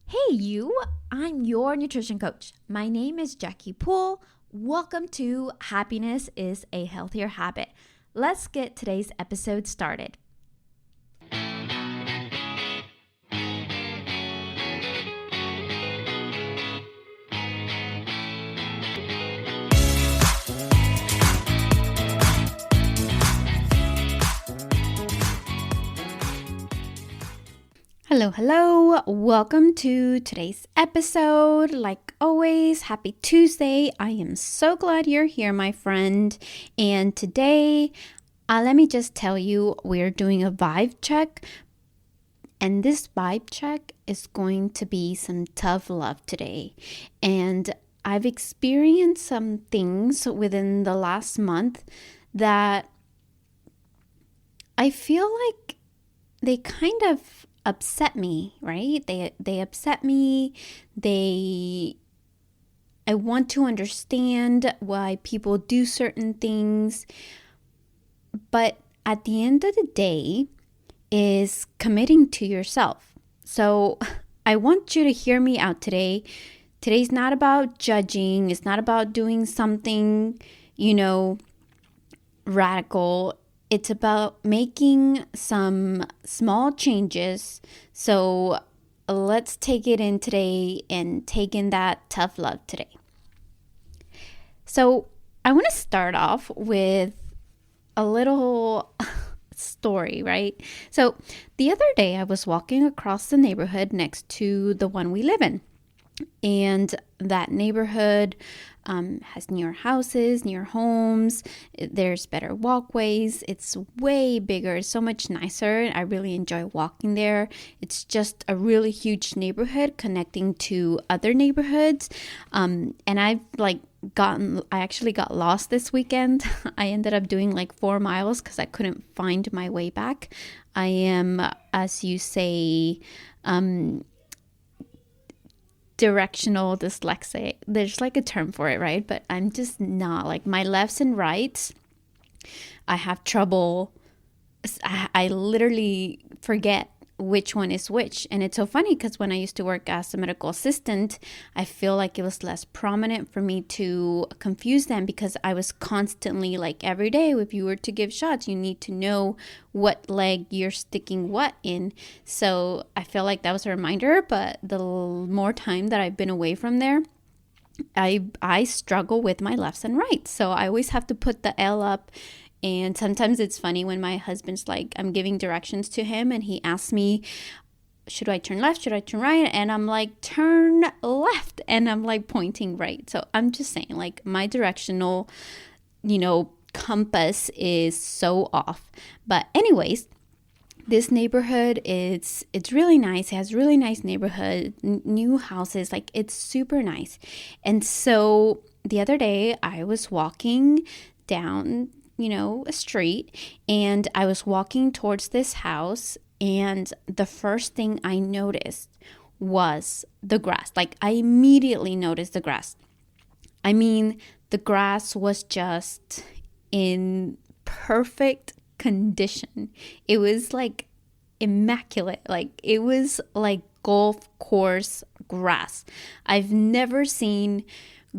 Hey, you! I'm your nutrition coach. My name is Jackie Poole. Welcome to Happiness is a Healthier Habit. Let's get today's episode started. Hello. Welcome to today's episode. Like always, happy Tuesday. I am so glad you're here, my friend. And today, let me just tell you, we're doing a vibe check. And this vibe check is going to be some tough love today. And I've experienced some things within the last month that I feel like they kind of upset me, right? They upset me. I want to understand why people do certain things. But at the end of the day is committing to yourself. So I want you to hear me out today. Today's not about judging. It's not about doing something, radical. It's about making some small changes. So let's take it in today and take in that tough love today. So I want to start off with a little story, right? So the other day I was walking across the neighborhood next to the one we live in. And that neighborhood has newer houses, newer homes. There's better walkways. It's way bigger. It's so much nicer. I really enjoy walking there. It's just a really huge neighborhood connecting to other neighborhoods. And I actually got lost this weekend. I ended up doing like 4 miles because I couldn't find my way back. I am, as you say, directional dyslexic. There's like a term for it, right? But I'm just not, like, my lefts and rights, I have trouble. I literally forget which one is which. And it's so funny because when I used to work as a medical assistant, I feel like it was less prominent for me to confuse them because I was constantly, like, every day, if you were to give shots, you need to know what leg you're sticking what in. So I feel like that was a reminder, but the more time that I've been away from there, I struggle with my lefts and rights. So I always have to put the L up. And sometimes it's funny when my husband's like, I'm giving directions to him and he asks me, should I turn left? Should I turn right? And I'm like, turn left. And I'm like pointing right. So I'm just saying, like, my directional, compass is so off. But anyways, this neighborhood, it's really nice. It has really nice neighborhood, new houses. Like, it's super nice. And so the other day I was walking down a street, and I was walking towards this house, and the first thing I noticed was the grass. Like, I immediately noticed the grass. I mean, the grass was just in perfect condition. It was like immaculate. Like, it was like golf course grass. I've never seen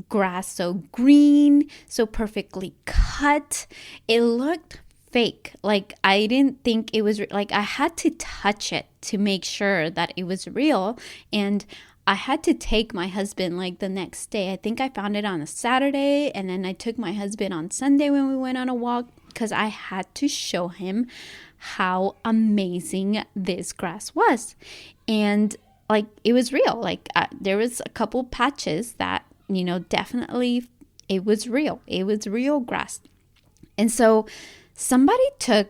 grass so green, so perfectly cut. It looked fake. Like, I didn't think it was like, I had to touch it to make sure that it was real. And I had to take my husband like the next day. I think I found it on a Saturday, and then I took my husband on Sunday when we went on a walk because I had to show him how amazing this grass was. And like, it was real. Like, there was a couple patches that definitely it was real. It was real grass. And so somebody took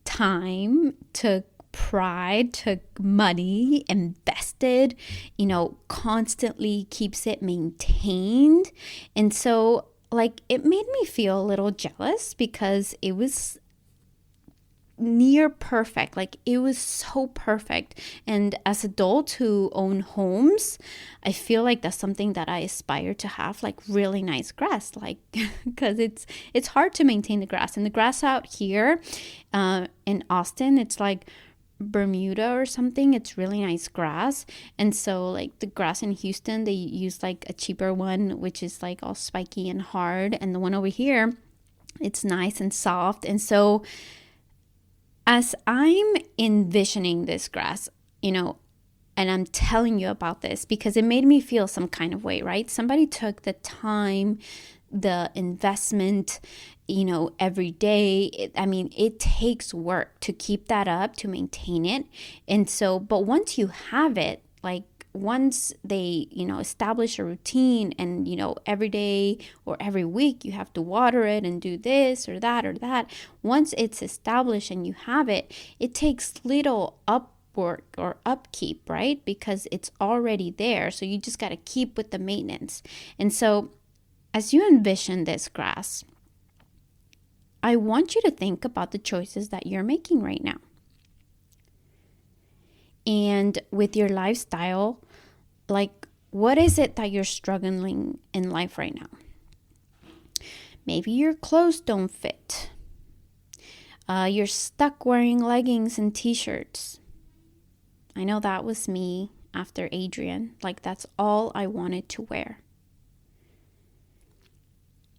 time, took pride, took money, invested, constantly keeps it maintained. And so, like, it made me feel a little jealous because it was near perfect. Like, it was so perfect. And as adults who own homes, I feel like that's something that I aspire to have, like really nice grass, like, because it's hard to maintain the grass. And the grass out here in Austin, it's like Bermuda or something. It's really nice grass. And so like the grass in Houston, they use like a cheaper one, which is like all spiky and hard. And the one over here, it's nice and soft. And so as I'm envisioning this grass, and I'm telling you about this because it made me feel some kind of way, right? Somebody took the time, the investment, every day. It takes work to keep that up, to maintain it. And so, but once you have it, like once they, establish a routine and, every day or every week you have to water it and do this or that or that. Once it's established and you have it, it takes little upwork or upkeep, right? Because it's already there. So you just got to keep with the maintenance. And so as you envision this grass, I want you to think about the choices that you're making right now. And with your lifestyle, like what is it that you're struggling in life right now? Maybe your clothes don't fit. You're stuck wearing leggings and t-shirts. I know that was me after Adrian. Like that's all I wanted to wear.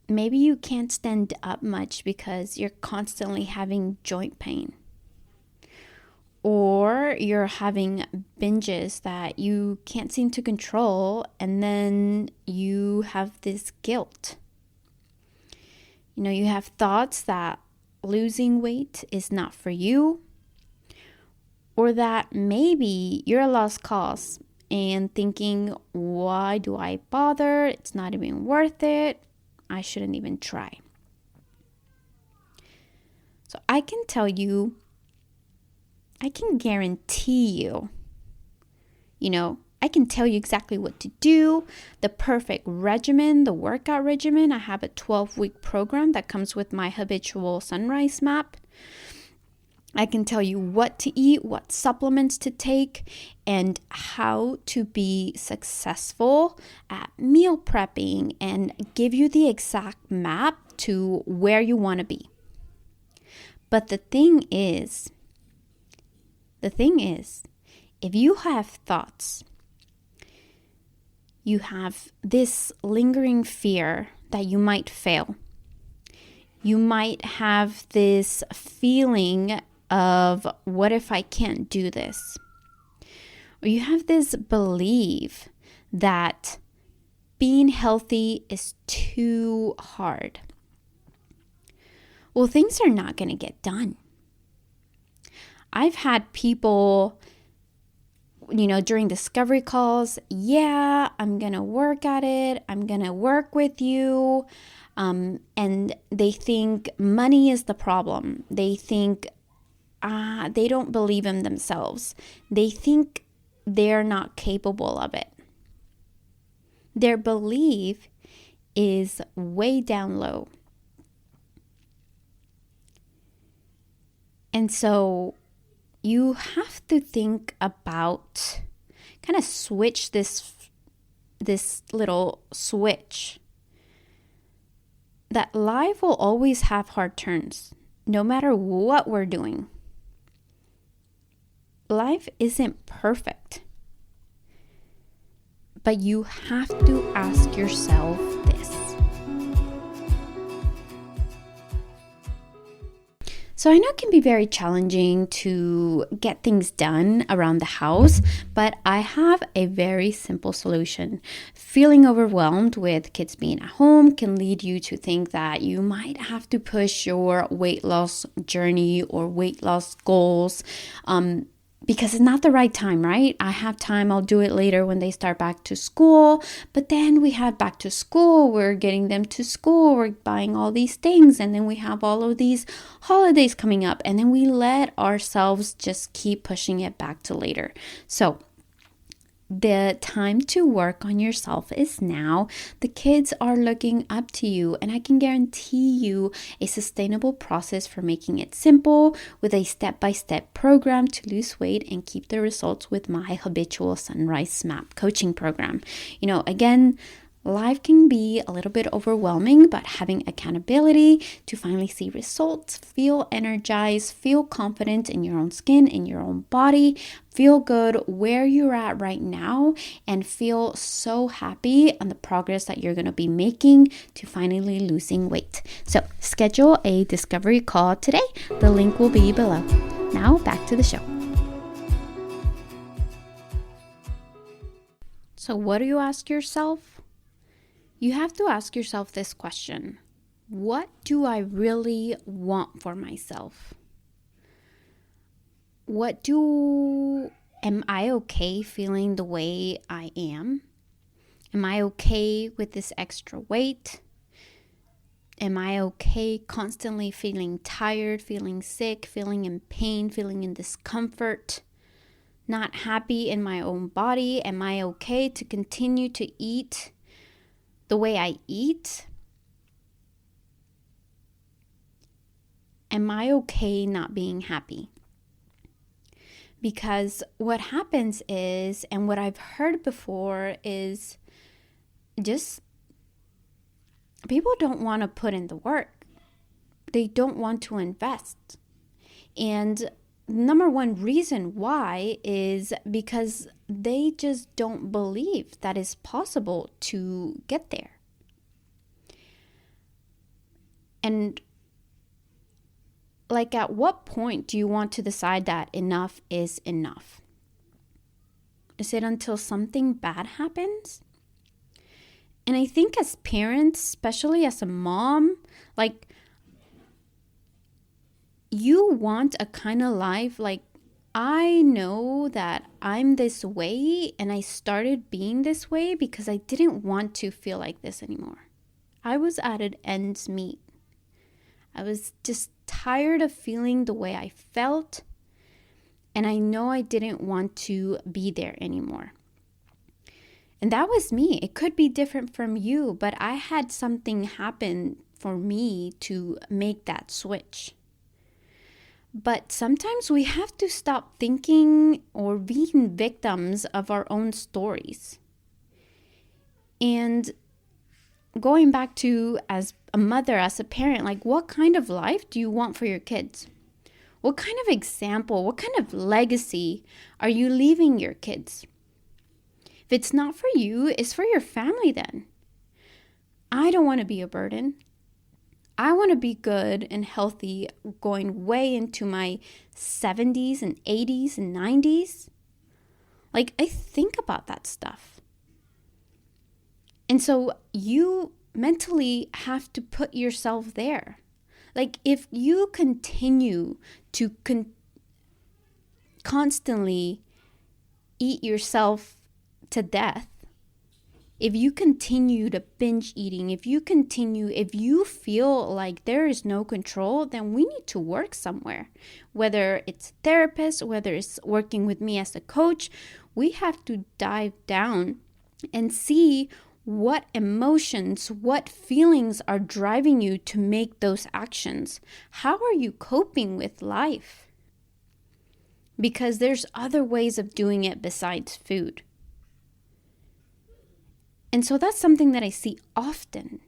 Maybe you can't stand up much because you're constantly having joint pain. Or you're having binges that you can't seem to control, and then you have this guilt. You have thoughts that losing weight is not for you, or that maybe you're a lost cause and thinking, why do I bother? It's not even worth it. I shouldn't even try. So I can tell you, I can guarantee you, I can tell you exactly what to do, the perfect regimen, the workout regimen. I have a 12-week program that comes with my habitual sunrise map. I can tell you what to eat, what supplements to take, and how to be successful at meal prepping and give you the exact map to where you want to be. But the thing is, if you have thoughts, you have this lingering fear that you might fail. You might have this feeling of, what if I can't do this? Or you have this belief that being healthy is too hard. Well, things are not going to get done. I've had people, during discovery calls, I'm going to work at it. I'm going to work with you. And they think money is the problem. They think they don't believe in themselves. They think they're not capable of it. Their belief is way down low. And so you have to think about, kind of switch this little switch, that life will always have hard turns, no matter what we're doing. Life isn't perfect, but you have to ask yourself this. So I know it can be very challenging to get things done around the house, but I have a very simple solution. Feeling overwhelmed with kids being at home can lead you to think that you might have to push your weight loss journey or weight loss goals because it's not the right time, right? I have time, I'll do it later when they start back to school. But then we have back to school, we're getting them to school, we're buying all these things, and then we have all of these holidays coming up, and then we let ourselves just keep pushing it back to later. So the time to work on yourself is now. The kids are looking up to you, and I can guarantee you a sustainable process for making it simple with a step-by-step program to lose weight and keep the results with my habitual sunrise map coaching program. Again, Life can be a little bit overwhelming, but having accountability to finally see results, feel energized, feel confident in your own skin, in your own body, feel good where you're at right now, and feel so happy on the progress that you're going to be making to finally losing weight. So schedule a discovery call today. The link will be below. Now back to the show. So what do you ask yourself? You have to ask yourself this question. What do I really want for myself? Am I okay feeling the way I am? Am I okay with this extra weight? Am I okay constantly feeling tired, feeling sick, feeling in pain, feeling in discomfort? Not happy in my own body? Am I okay to continue to eat the way I eat? Am I okay not being happy? Because what happens is, and what I've heard before is just people don't want to put in the work. They don't want to invest. And number one reason why is because they just don't believe that it's possible to get there. And like, at what point do you want to decide that enough is enough? Is it until something bad happens? And I think as parents, especially as a mom, like, you want a kind of life, like, I know that I'm this way and I started being this way because I didn't want to feel like this anymore. I was at an ends meet. I was just tired of feeling the way I felt, and I know I didn't want to be there anymore. And that was me. It could be different from you, but I had something happen for me to make that switch. But sometimes we have to stop thinking or being victims of our own stories. And going back to, as a mother, as a parent, like, what kind of life do you want for your kids? What kind of example, what kind of legacy are you leaving your kids? If it's not for you, it's for your family then. I don't want to be a burden. I want to be good and healthy going way into my 70s and 80s and 90s. Like, I think about that stuff. And so you mentally have to put yourself there. Like, if you continue to constantly eat yourself to death, if you continue to binge eating, if you feel like there is no control, then we need to work somewhere. Whether it's therapist, whether it's working with me as a coach, we have to dive down and see what emotions, what feelings are driving you to make those actions. How are you coping with life? Because there's other ways of doing it besides food. And so that's something that I see often.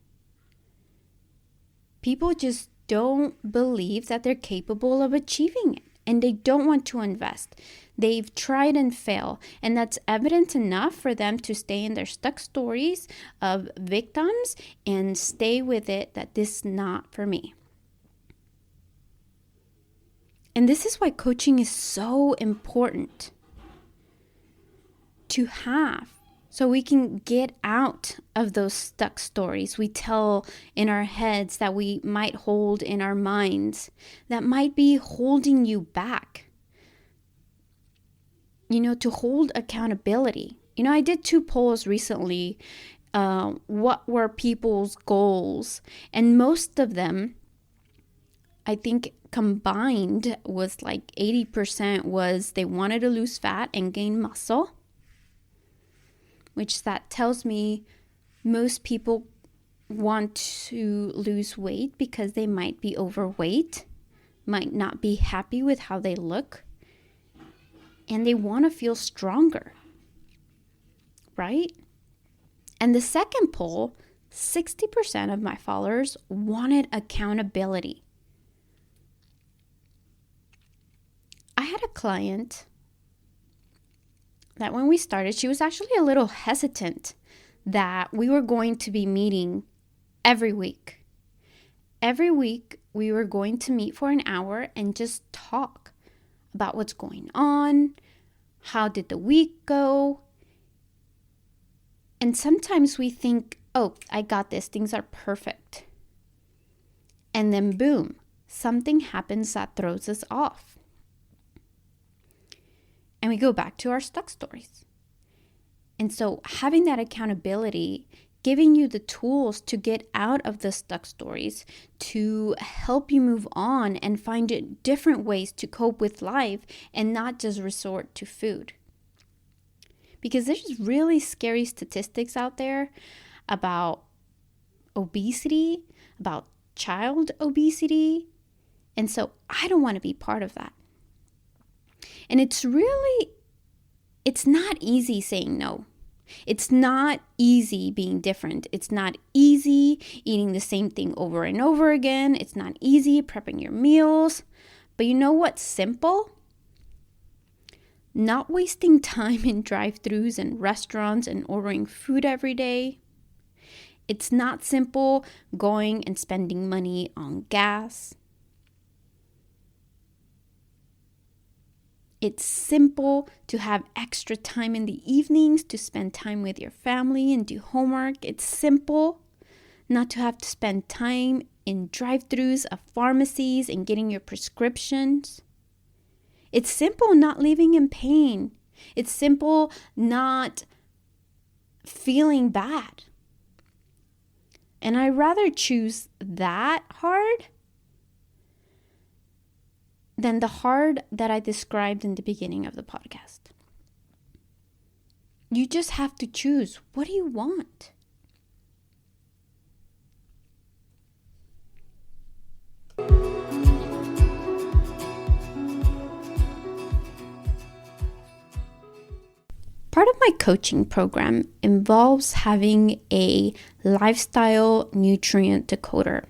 People just don't believe that they're capable of achieving it, and they don't want to invest. They've tried and failed, and that's evidence enough for them to stay in their stuck stories of victims and stay with it, that this is not for me. And this is why coaching is so important to have, so we can get out of those stuck stories we tell in our heads, that we might hold in our minds, that might be holding you back. To hold accountability. I did 2 polls recently. What were people's goals? And most of them, I think combined, was like 80% was they wanted to lose fat and gain muscle. Which that tells me most people want to lose weight because they might be overweight, might not be happy with how they look, and they want to feel stronger, right? And the second poll, 60% of my followers wanted accountability. I had a client that when we started, she was actually a little hesitant that we were going to be meeting every week. Every week, we were going to meet for an hour and just talk about what's going on, how did the week go. And sometimes we think, oh, I got this, things are perfect. And then boom, something happens that throws us off. And we go back to our stuck stories. And so having that accountability, giving you the tools to get out of the stuck stories, to help you move on and find different ways to cope with life and not just resort to food. Because there's really scary statistics out there about obesity, about child obesity. And so I don't want to be part of that. And it's not easy saying no. It's not easy being different. It's not easy eating the same thing over and over again. It's not easy prepping your meals. But you know what's simple? Not wasting time in drive-thrus and restaurants and ordering food every day. It's not simple going and spending money on gas. It's simple to have extra time in the evenings to spend time with your family and do homework. It's simple not to have to spend time in drive-thrus of pharmacies and getting your prescriptions. It's simple not living in pain. It's simple not feeling bad. And I'd rather choose that hard than the hard that I described in the beginning of the podcast. You just have to choose. What do you want? Part of my coaching program involves having a lifestyle nutrient decoder.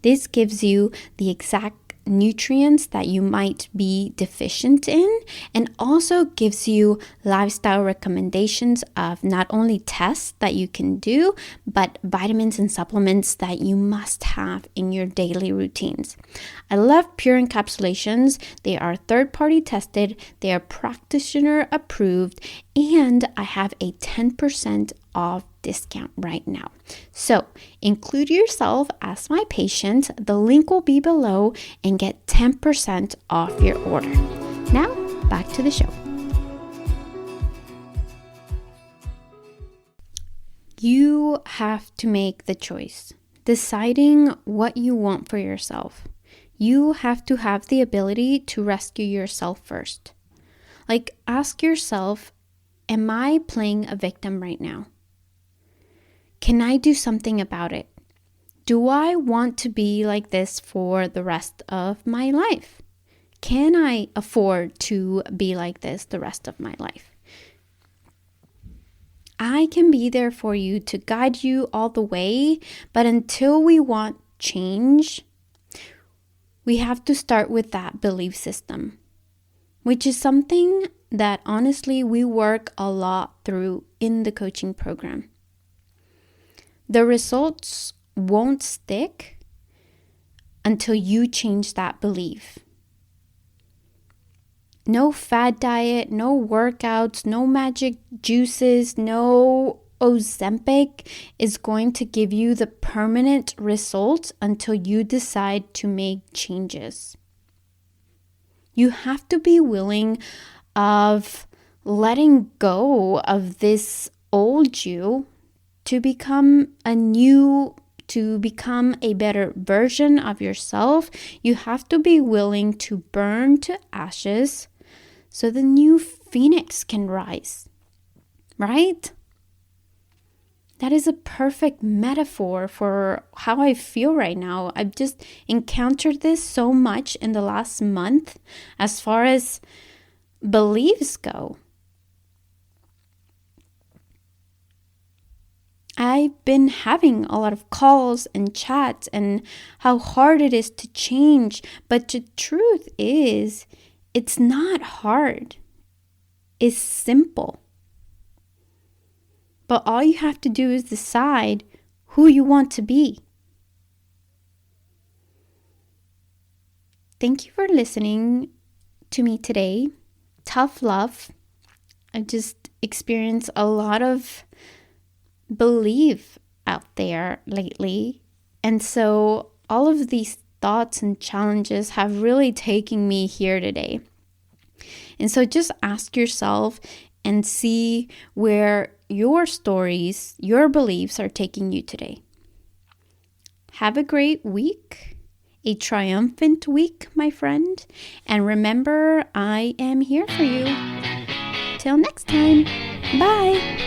This gives you the exact nutrients that you might be deficient in, and also gives you lifestyle recommendations of not only tests that you can do, but vitamins and supplements that you must have in your daily routines. I love Pure Encapsulations. They are third-party tested, they are practitioner approved, and I have a 10% off discount right now. So include yourself as my patient. The link will be below and get 10% off your order. Now back to the show. You have to make the choice, deciding what you want for yourself. You have to have the ability to rescue yourself first. Like, ask yourself, am I playing a victim right now? Can I do something about it? Do I want to be like this for the rest of my life? Can I afford to be like this the rest of my life? I can be there for you to guide you all the way, but until we want change, we have to start with that belief system, which is something that honestly we work a lot through in the coaching program. The results won't stick until you change that belief. No fad diet, no workouts, no magic juices, no Ozempic is going to give you the permanent results until you decide to make changes. You have to be willing of letting go of this old you to become a better version of yourself. You have to be willing to burn to ashes so the new phoenix can rise, right? That is a perfect metaphor for how I feel right now. I've just encountered this so much in the last month as far as beliefs go. I I've been having a lot of calls and chats and how hard it is to change. But the truth is, it's not hard. It's simple. But all you have to do is decide who you want to be. Thank you for listening to me today. Tough love. I just experienced a lot of belief out there lately. And so all of these thoughts and challenges have really taken me here today. And so just ask yourself and see where your stories, your beliefs are taking you today. Have a great week, a triumphant week, my friend. And remember, I am here for you. Till next time, bye.